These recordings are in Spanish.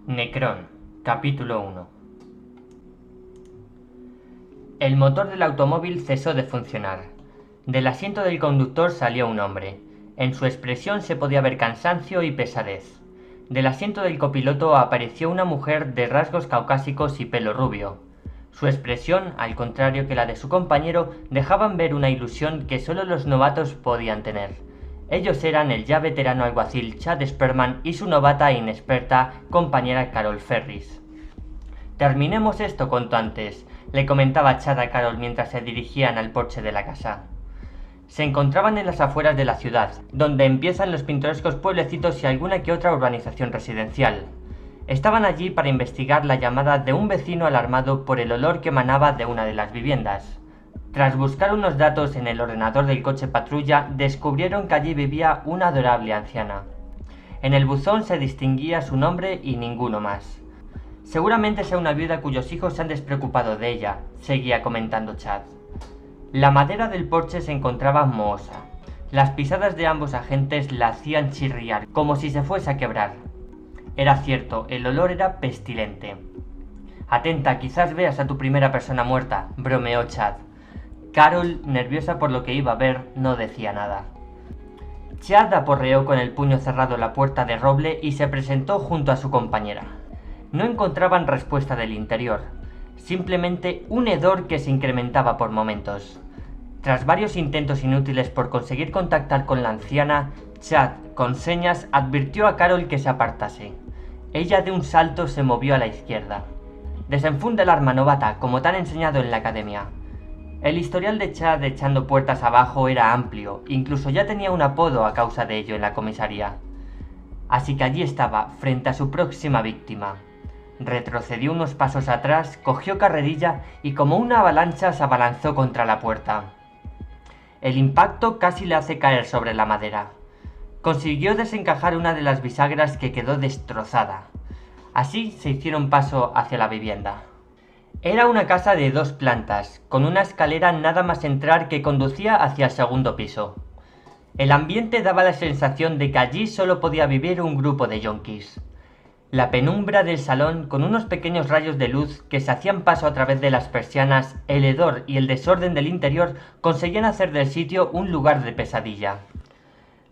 Necrón, capítulo 1. El motor del automóvil cesó de funcionar. Del asiento del conductor salió un hombre. En su expresión se podía ver cansancio y pesadez. Del asiento del copiloto apareció una mujer de rasgos caucásicos y pelo rubio. Su expresión, al contrario que la de su compañero, dejaban ver una ilusión que solo los novatos podían tener. Ellos eran el ya veterano alguacil Chad Sperman y su novata e inexperta compañera Carol Ferris. «Terminemos esto cuanto antes», le comentaba Chad a Carol mientras se dirigían al porche de la casa. Se encontraban en las afueras de la ciudad, donde empiezan los pintorescos pueblecitos y alguna que otra urbanización residencial. Estaban allí para investigar la llamada de un vecino alarmado por el olor que emanaba de una de las viviendas. Tras buscar unos datos en el ordenador del coche patrulla, descubrieron que allí vivía una adorable anciana. En el buzón se distinguía su nombre y ninguno más. «Seguramente sea una viuda cuyos hijos se han despreocupado de ella», seguía comentando Chad. La madera del porche se encontraba mohosa. Las pisadas de ambos agentes la hacían chirriar, como si se fuese a quebrar. Era cierto, el olor era pestilente. «Atenta, quizás veas a tu primera persona muerta», bromeó Chad. Carol, nerviosa por lo que iba a ver, no decía nada. Chad aporreó con el puño cerrado la puerta de roble y se presentó junto a su compañera. No encontraban respuesta del interior, simplemente un hedor que se incrementaba por momentos. Tras varios intentos inútiles por conseguir contactar con la anciana, Chad, con señas, advirtió a Carol que se apartase. Ella de un salto se movió a la izquierda. «Desenfunda el arma, novata, como te han enseñado en la academia». El historial de Chad echando puertas abajo era amplio, incluso ya tenía un apodo a causa de ello en la comisaría. Así que allí estaba, frente a su próxima víctima. Retrocedió unos pasos atrás, cogió carrerilla y como una avalancha se abalanzó contra la puerta. El impacto casi le hace caer sobre la madera. Consiguió desencajar una de las bisagras que quedó destrozada. Así se hicieron paso hacia la vivienda. Era una casa de 2 plantas, con una escalera nada más entrar que conducía hacia el segundo piso. El ambiente daba la sensación de que allí solo podía vivir un grupo de yonkis. La penumbra del salón, con unos pequeños rayos de luz que se hacían paso a través de las persianas, el hedor y el desorden del interior conseguían hacer del sitio un lugar de pesadilla.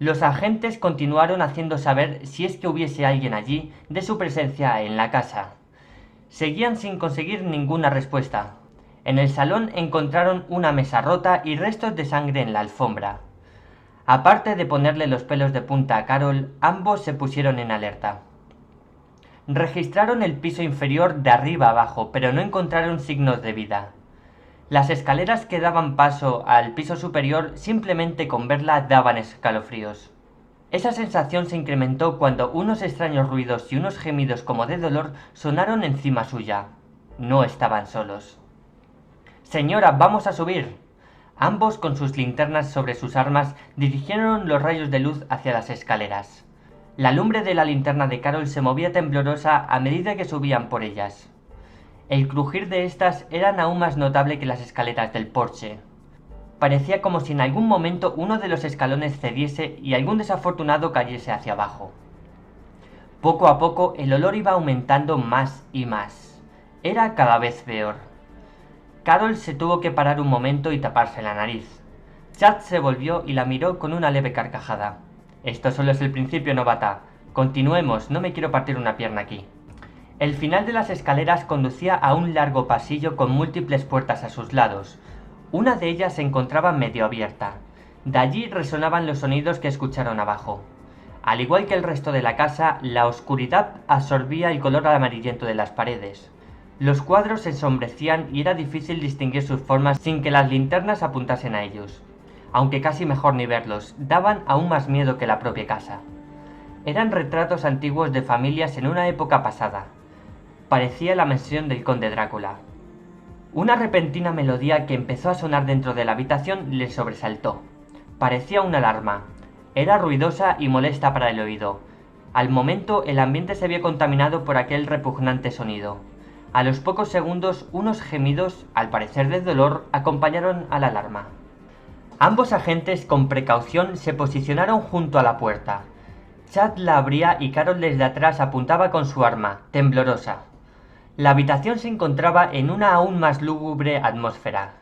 Los agentes continuaron haciendo saber, si es que hubiese alguien allí, de su presencia en la casa. Seguían sin conseguir ninguna respuesta. En el salón encontraron una mesa rota y restos de sangre en la alfombra. Aparte de ponerle los pelos de punta a Carol, ambos se pusieron en alerta. Registraron el piso inferior de arriba abajo, pero no encontraron signos de vida. Las escaleras que daban paso al piso superior, simplemente con verla daban escalofríos. Esa sensación se incrementó cuando unos extraños ruidos y unos gemidos como de dolor sonaron encima suya. No estaban solos. «Señora, vamos a subir». Ambos, con sus linternas sobre sus armas, dirigieron los rayos de luz hacia las escaleras. La lumbre de la linterna de Carol se movía temblorosa a medida que subían por ellas. El crujir de estas era aún más notable que las escaleras del porche. Parecía como si en algún momento uno de los escalones cediese y algún desafortunado cayese hacia abajo. Poco a poco el olor iba aumentando más y más. Era cada vez peor. Carol se tuvo que parar un momento y taparse la nariz. Chad se volvió y la miró con una leve carcajada. «Esto solo es el principio, novata. Continuemos, no me quiero partir una pierna aquí». El final de las escaleras conducía a un largo pasillo con múltiples puertas a sus lados. Una de ellas se encontraba medio abierta. De allí resonaban los sonidos que escucharon abajo. Al igual que el resto de la casa, la oscuridad absorbía el color amarillento de las paredes. Los cuadros se ensombrecían y era difícil distinguir sus formas sin que las linternas apuntasen a ellos. Aunque casi mejor ni verlos, daban aún más miedo que la propia casa. Eran retratos antiguos de familias en una época pasada. Parecía la mansión del conde Drácula. Una repentina melodía que empezó a sonar dentro de la habitación le sobresaltó. Parecía una alarma. Era ruidosa y molesta para el oído. Al momento el ambiente se había contaminado por aquel repugnante sonido. A los pocos segundos unos gemidos, al parecer de dolor, acompañaron a la alarma. Ambos agentes con precaución se posicionaron junto a la puerta. Chad la abría y Carol desde atrás apuntaba con su arma, temblorosa. La habitación se encontraba en una aún más lúgubre atmósfera.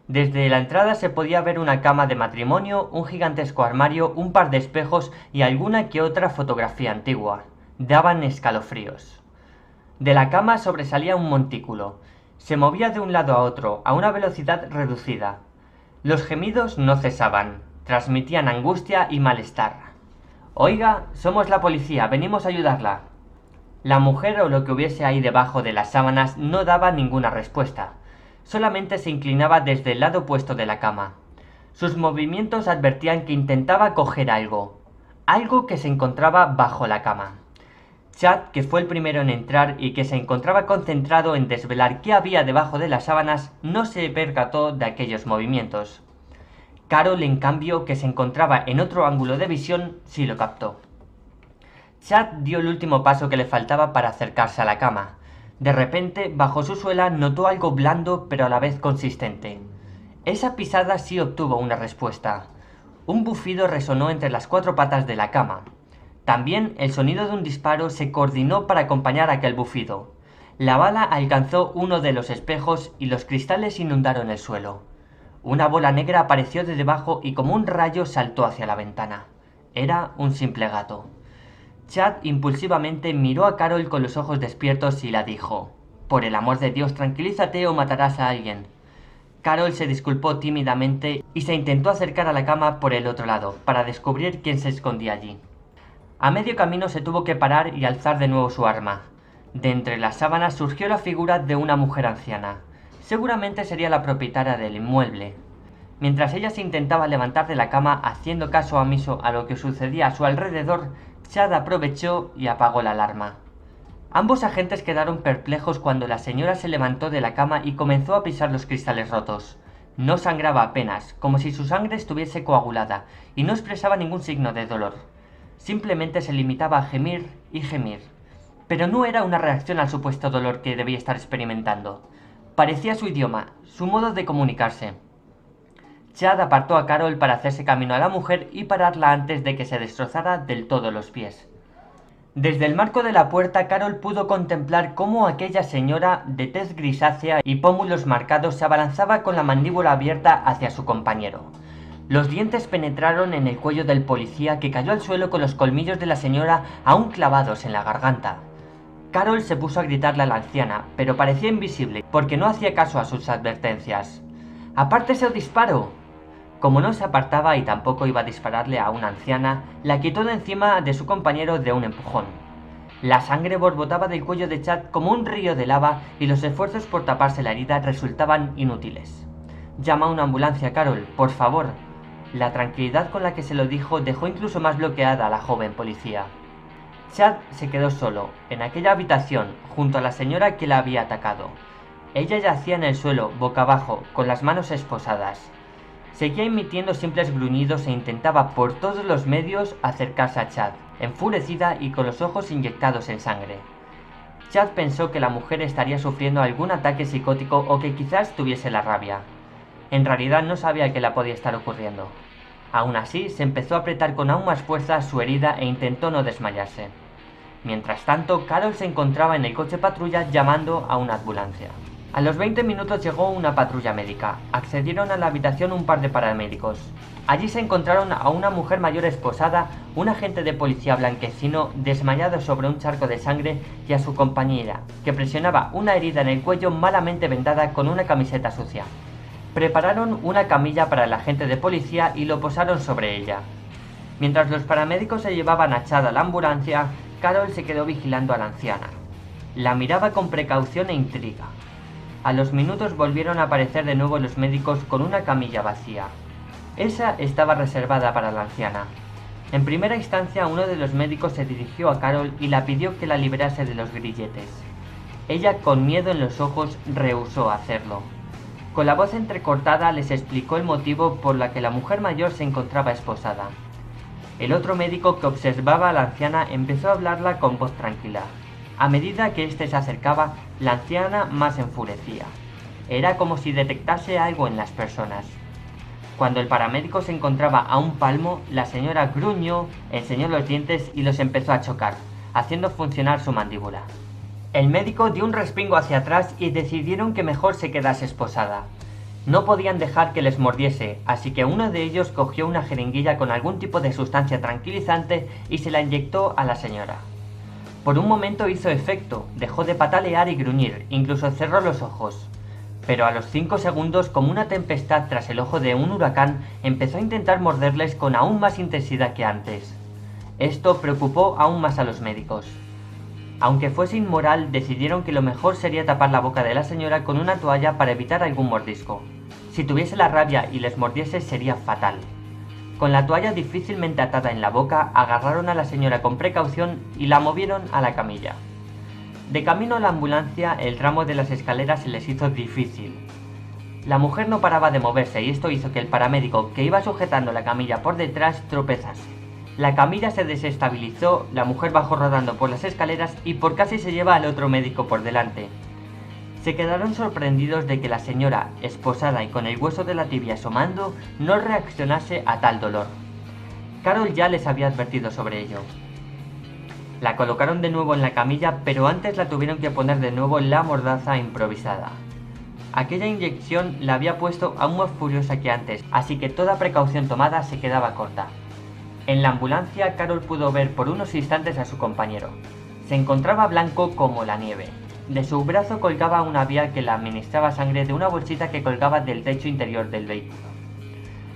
Desde la entrada se podía ver una cama de matrimonio, un gigantesco armario, un par de espejos y alguna que otra fotografía antigua. Daban escalofríos. De la cama sobresalía un montículo. Se movía de un lado a otro, a una velocidad reducida. Los gemidos no cesaban, transmitían angustia y malestar. «Oiga, somos la policía, venimos a ayudarla». La mujer o lo que hubiese ahí debajo de las sábanas no daba ninguna respuesta. Solamente se inclinaba desde el lado opuesto de la cama. Sus movimientos advertían que intentaba coger algo. Algo que se encontraba bajo la cama. Chad, que fue el primero en entrar y que se encontraba concentrado en desvelar qué había debajo de las sábanas, no se percató de aquellos movimientos. Carol, en cambio, que se encontraba en otro ángulo de visión, sí lo captó. Chad dio el último paso que le faltaba para acercarse a la cama. De repente, bajo su suela, notó algo blando pero a la vez consistente. Esa pisada sí obtuvo una respuesta. Un bufido resonó entre las cuatro patas de la cama. También el sonido de un disparo se coordinó para acompañar aquel bufido. La bala alcanzó uno de los espejos y los cristales inundaron el suelo. Una bola negra apareció de debajo y como un rayo saltó hacia la ventana. Era un simple gato. Chad impulsivamente miró a Carol con los ojos despiertos y la dijo: «Por el amor de Dios, tranquilízate o matarás a alguien». Carol se disculpó tímidamente y se intentó acercar a la cama por el otro lado, para descubrir quién se escondía allí. A medio camino se tuvo que parar y alzar de nuevo su arma. De entre las sábanas surgió la figura de una mujer anciana. Seguramente sería la propietaria del inmueble. Mientras ella se intentaba levantar de la cama haciendo caso omiso a lo que sucedía a su alrededor, Chad aprovechó y apagó la alarma. Ambos agentes quedaron perplejos cuando la señora se levantó de la cama y comenzó a pisar los cristales rotos. No sangraba apenas, como si su sangre estuviese coagulada, y no expresaba ningún signo de dolor. Simplemente se limitaba a gemir y gemir. Pero no era una reacción al supuesto dolor que debía estar experimentando. Parecía su idioma, su modo de comunicarse. Chad apartó a Carol para hacerse camino a la mujer y pararla antes de que se destrozara del todo los pies. Desde el marco de la puerta, Carol pudo contemplar cómo aquella señora de tez grisácea y pómulos marcados se abalanzaba con la mandíbula abierta hacia su compañero. Los dientes penetraron en el cuello del policía, que cayó al suelo con los colmillos de la señora aún clavados en la garganta. Carol se puso a gritarle a la anciana, pero parecía invisible porque no hacía caso a sus advertencias. «¡Apártese o disparo!». Como no se apartaba y tampoco iba a dispararle a una anciana, la quitó de encima de su compañero de un empujón. La sangre borbotaba del cuello de Chad como un río de lava y los esfuerzos por taparse la herida resultaban inútiles. «Llama a una ambulancia, Carol, por favor». La tranquilidad con la que se lo dijo dejó incluso más bloqueada a la joven policía. Chad se quedó solo, en aquella habitación, junto a la señora que la había atacado. Ella yacía en el suelo, boca abajo, con las manos esposadas. Seguía emitiendo simples gruñidos e intentaba por todos los medios acercarse a Chad, enfurecida y con los ojos inyectados en sangre. Chad pensó que la mujer estaría sufriendo algún ataque psicótico o que quizás tuviese la rabia. En realidad no sabía qué le podía estar ocurriendo. Aún así, se empezó a apretar con aún más fuerza su herida e intentó no desmayarse. Mientras tanto, Carol se encontraba en el coche patrulla llamando a una ambulancia. A los 20 minutos llegó una patrulla médica. Accedieron a la habitación un par de paramédicos. Allí se encontraron a una mujer mayor esposada, un agente de policía blanquecino desmayado sobre un charco de sangre y a su compañera, que presionaba una herida en el cuello malamente vendada con una camiseta sucia. Prepararon una camilla para el agente de policía y lo posaron sobre ella. Mientras los paramédicos se llevaban a Chad a la ambulancia, Carol se quedó vigilando a la anciana. La miraba con precaución e intriga. A los minutos volvieron a aparecer de nuevo los médicos con una camilla vacía. Esa estaba reservada para la anciana. En primera instancia, uno de los médicos se dirigió a Carol y la pidió que la liberase de los grilletes. Ella, con miedo en los ojos, rehusó hacerlo. Con la voz entrecortada les explicó el motivo por la que la mujer mayor se encontraba esposada. El otro médico que observaba a la anciana empezó a hablarla con voz tranquila. A medida que éste se acercaba, la anciana más enfurecía. Era como si detectase algo en las personas. Cuando el paramédico se encontraba a un palmo, la señora gruñó, enseñó los dientes y los empezó a chocar, haciendo funcionar su mandíbula. El médico dio un respingo hacia atrás y decidieron que mejor se quedase esposada. No podían dejar que les mordiese, así que uno de ellos cogió una jeringuilla con algún tipo de sustancia tranquilizante y se la inyectó a la señora. Por un momento hizo efecto, dejó de patalear y gruñir, incluso cerró los ojos. Pero a los 5 segundos, como una tempestad tras el ojo de un huracán, empezó a intentar morderles con aún más intensidad que antes. Esto preocupó aún más a los médicos. Aunque fuese inmoral, decidieron que lo mejor sería tapar la boca de la señora con una toalla para evitar algún mordisco. Si tuviese la rabia y les mordiese sería fatal. Con la toalla difícilmente atada en la boca, agarraron a la señora con precaución y la movieron a la camilla. De camino a la ambulancia, el tramo de las escaleras se les hizo difícil. La mujer no paraba de moverse y esto hizo que el paramédico, que iba sujetando la camilla por detrás, tropezase. La camilla se desestabilizó, la mujer bajó rodando por las escaleras y por casi se lleva al otro médico por delante. Se quedaron sorprendidos de que la señora, esposada y con el hueso de la tibia asomando, no reaccionase a tal dolor. Carol ya les había advertido sobre ello. La colocaron de nuevo en la camilla, pero antes la tuvieron que poner de nuevo en la mordaza improvisada. Aquella inyección la había puesto aún más furiosa que antes, así que toda precaución tomada se quedaba corta. En la ambulancia, Carol pudo ver por unos instantes a su compañero. Se encontraba blanco como la nieve. De su brazo colgaba una vía que le administraba sangre de una bolsita que colgaba del techo interior del vehículo.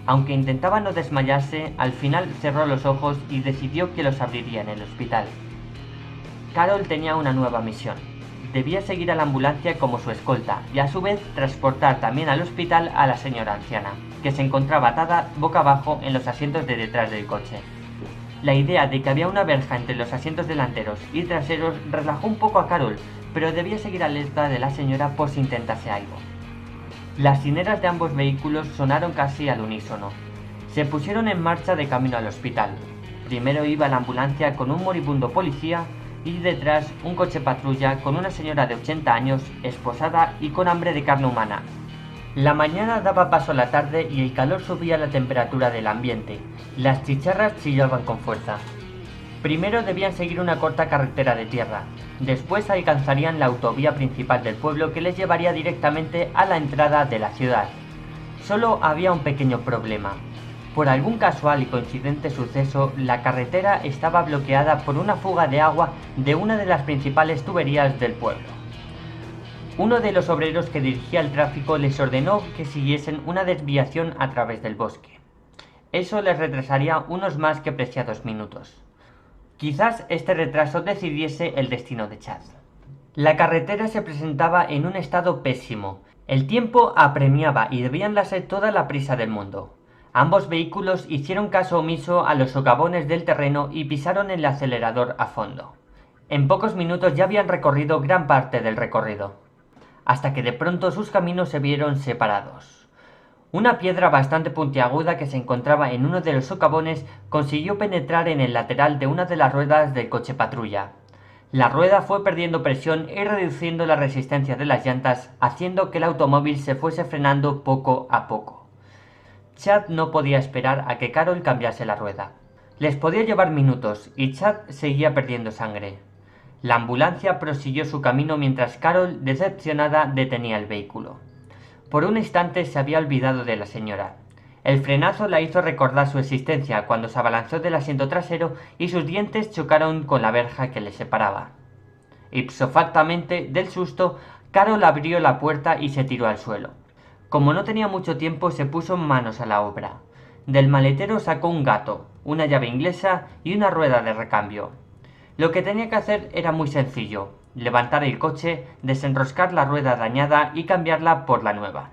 Aunque intentaba no desmayarse, al final cerró los ojos y decidió que los abriría en el hospital. Carol tenía una nueva misión. Debía seguir a la ambulancia como su escolta y a su vez transportar también al hospital a la señora anciana, que se encontraba atada boca abajo en los asientos de detrás del coche. La idea de que había una verja entre los asientos delanteros y traseros relajó un poco a Carol, pero debía seguir alerta de la señora por si intentase algo. Las sirenas de ambos vehículos sonaron casi al unísono. Se pusieron en marcha de camino al hospital. Primero iba la ambulancia con un moribundo policía y detrás un coche patrulla con una señora de 80 años, esposada y con hambre de carne humana. La mañana daba paso a la tarde y el calor subía la temperatura del ambiente. Las chicharras chillaban con fuerza. Primero debían seguir una corta carretera de tierra. Después alcanzarían la autovía principal del pueblo que les llevaría directamente a la entrada de la ciudad. Solo había un pequeño problema. Por algún casual y coincidente suceso, la carretera estaba bloqueada por una fuga de agua de una de las principales tuberías del pueblo. Uno de los obreros que dirigía el tráfico les ordenó que siguiesen una desviación a través del bosque. Eso les retrasaría unos más que preciados minutos. Quizás este retraso decidiese el destino de Chad. La carretera se presentaba en un estado pésimo. El tiempo apremiaba y debían darse toda la prisa del mundo. Ambos vehículos hicieron caso omiso a los socavones del terreno y pisaron el acelerador a fondo. En pocos minutos ya habían recorrido gran parte del recorrido, hasta que de pronto sus caminos se vieron separados. Una piedra bastante puntiaguda que se encontraba en uno de los socavones consiguió penetrar en el lateral de una de las ruedas del coche patrulla. La rueda fue perdiendo presión y reduciendo la resistencia de las llantas, haciendo que el automóvil se fuese frenando poco a poco. Chad no podía esperar a que Carol cambiase la rueda. Les podía llevar minutos y Chad seguía perdiendo sangre. La ambulancia prosiguió su camino mientras Carol, decepcionada, detenía el vehículo. Por un instante se había olvidado de la señora. El frenazo la hizo recordar su existencia cuando se abalanzó del asiento trasero y sus dientes chocaron con la verja que le separaba. Ipso factamente, del susto, Carol abrió la puerta y se tiró al suelo. Como no tenía mucho tiempo, se puso manos a la obra. Del maletero sacó un gato, una llave inglesa y una rueda de recambio. Lo que tenía que hacer era muy sencillo: levantar el coche, desenroscar la rueda dañada y cambiarla por la nueva.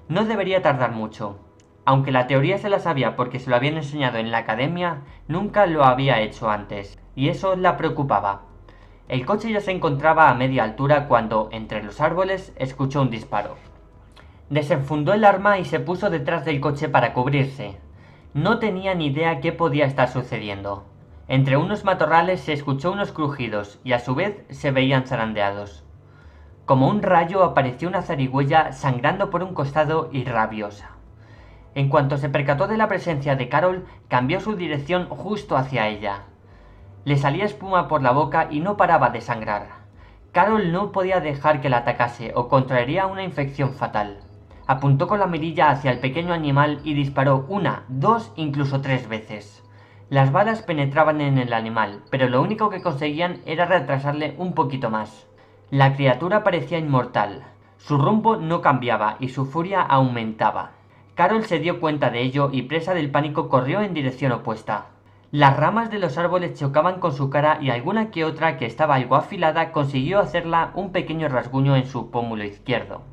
No debería tardar mucho. Aunque la teoría se la sabía porque se lo habían enseñado en la academia, nunca lo había hecho antes, y eso la preocupaba. El coche ya se encontraba a media altura cuando, entre los árboles, escuchó un disparo. Desenfundó el arma y se puso detrás del coche para cubrirse. No tenía ni idea qué podía estar sucediendo. Entre unos matorrales se escuchó unos crujidos y a su vez se veían zarandeados. Como un rayo apareció una zarigüeya sangrando por un costado y rabiosa. En cuanto se percató de la presencia de Carol, cambió su dirección justo hacia ella. Le salía espuma por la boca y no paraba de sangrar. Carol no podía dejar que la atacase o contraería una infección fatal. Apuntó con la mirilla hacia el pequeño animal y disparó 1, 2, incluso 3 veces. Las balas penetraban en el animal, pero lo único que conseguían era retrasarle un poquito más. La criatura parecía inmortal. Su rumbo no cambiaba y su furia aumentaba. Carol se dio cuenta de ello y, presa del pánico, corrió en dirección opuesta. Las ramas de los árboles chocaban con su cara y alguna que otra, que estaba algo afilada, consiguió hacerla un pequeño rasguño en su pómulo izquierdo.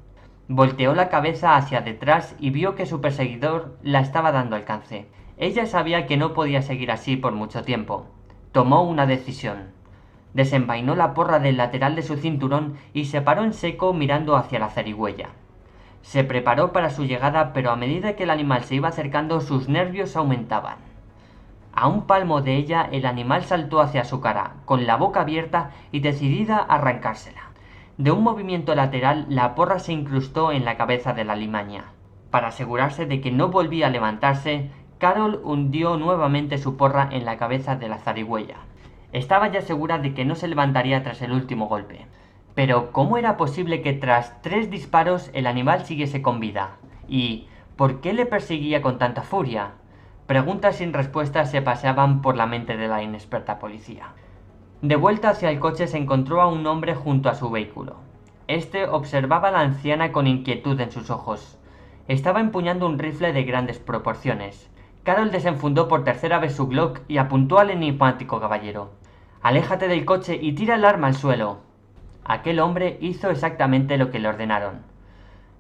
Volteó la cabeza hacia detrás y vio que su perseguidor la estaba dando alcance. Ella sabía que no podía seguir así por mucho tiempo. Tomó una decisión. Desenvainó la porra del lateral de su cinturón y se paró en seco mirando hacia la zarigüeya. Se preparó para su llegada, pero a medida que el animal se iba acercando, sus nervios aumentaban. A un palmo de ella, el animal saltó hacia su cara, con la boca abierta y decidida a arrancársela. De un movimiento lateral, la porra se incrustó en la cabeza de la alimaña. Para asegurarse de que no volvía a levantarse, Carol hundió nuevamente su porra en la cabeza de la zarigüeya. Estaba ya segura de que no se levantaría tras el último golpe. Pero ¿cómo era posible que tras 3 disparos el animal siguiese con vida? ¿Y por qué le perseguía con tanta furia? Preguntas sin respuestas se paseaban por la mente de la inexperta policía. De vuelta hacia el coche se encontró a un hombre junto a su vehículo. Este observaba a la anciana con inquietud en sus ojos. Estaba empuñando un rifle de grandes proporciones. Carol desenfundó por tercera vez su Glock y apuntó al enigmático caballero. «Aléjate del coche y tira el arma al suelo». Aquel hombre hizo exactamente lo que le ordenaron.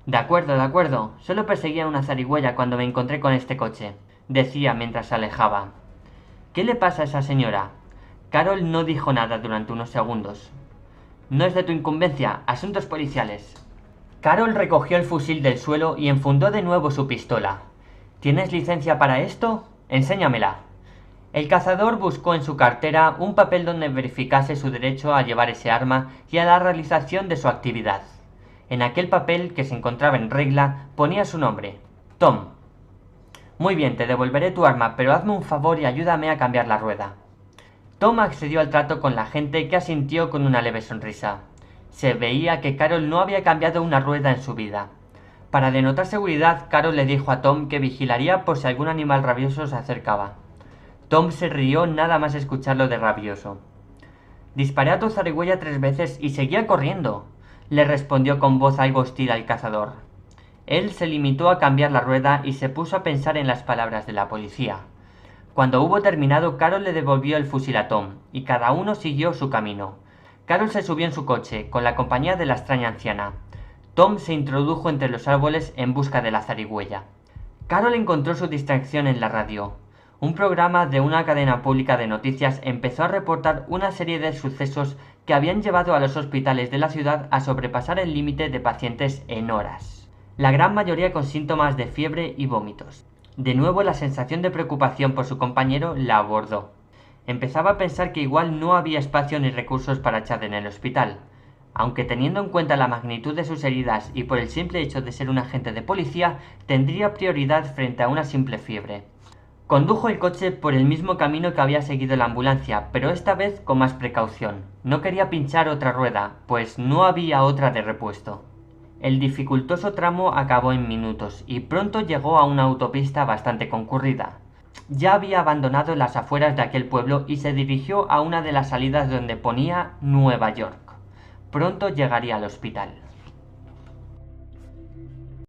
De acuerdo, solo perseguía una zarigüeya cuando me encontré con este coche», decía mientras se alejaba. «¿Qué le pasa a esa señora?» Carol no dijo nada durante unos segundos. «No es de tu incumbencia, asuntos policiales». Carol recogió el fusil del suelo y enfundó de nuevo su pistola. «¿Tienes licencia para esto? Enséñamela». El cazador buscó en su cartera un papel donde verificase su derecho a llevar ese arma y a la realización de su actividad. En aquel papel, que se encontraba en regla, ponía su nombre: Tom. «Muy bien, te devolveré tu arma, pero hazme un favor y ayúdame a cambiar la rueda». Tom accedió al trato con la gente, que asintió con una leve sonrisa. Se veía que Carol no había cambiado una rueda en su vida. Para denotar seguridad, Carol le dijo a Tom que vigilaría por si algún animal rabioso se acercaba. Tom se rió nada más escucharlo de rabioso. «Disparé a tu zarigüeya 3 veces y seguía corriendo», le respondió con voz algo hostil al cazador. Él se limitó a cambiar la rueda y se puso a pensar en las palabras de la policía. Cuando hubo terminado, Carol le devolvió el fusil a Tom, y cada uno siguió su camino. Carol se subió en su coche, con la compañía de la extraña anciana. Tom se introdujo entre los árboles en busca de la zarigüeya. Carol encontró su distracción en la radio. Un programa de una cadena pública de noticias empezó a reportar una serie de sucesos que habían llevado a los hospitales de la ciudad a sobrepasar el límite de pacientes en horas. La gran mayoría con síntomas de fiebre y vómitos. De nuevo la sensación de preocupación por su compañero la abordó. Empezaba a pensar que igual no había espacio ni recursos para Chad en el hospital, aunque teniendo en cuenta la magnitud de sus heridas y por el simple hecho de ser un agente de policía, tendría prioridad frente a una simple fiebre. Condujo el coche por el mismo camino que había seguido la ambulancia, pero esta vez con más precaución. No quería pinchar otra rueda, pues no había otra de repuesto. El dificultoso tramo acabó en minutos y pronto llegó a una autopista bastante concurrida. Ya había abandonado las afueras de aquel pueblo y se dirigió a una de las salidas donde ponía Nueva York. Pronto llegaría al hospital.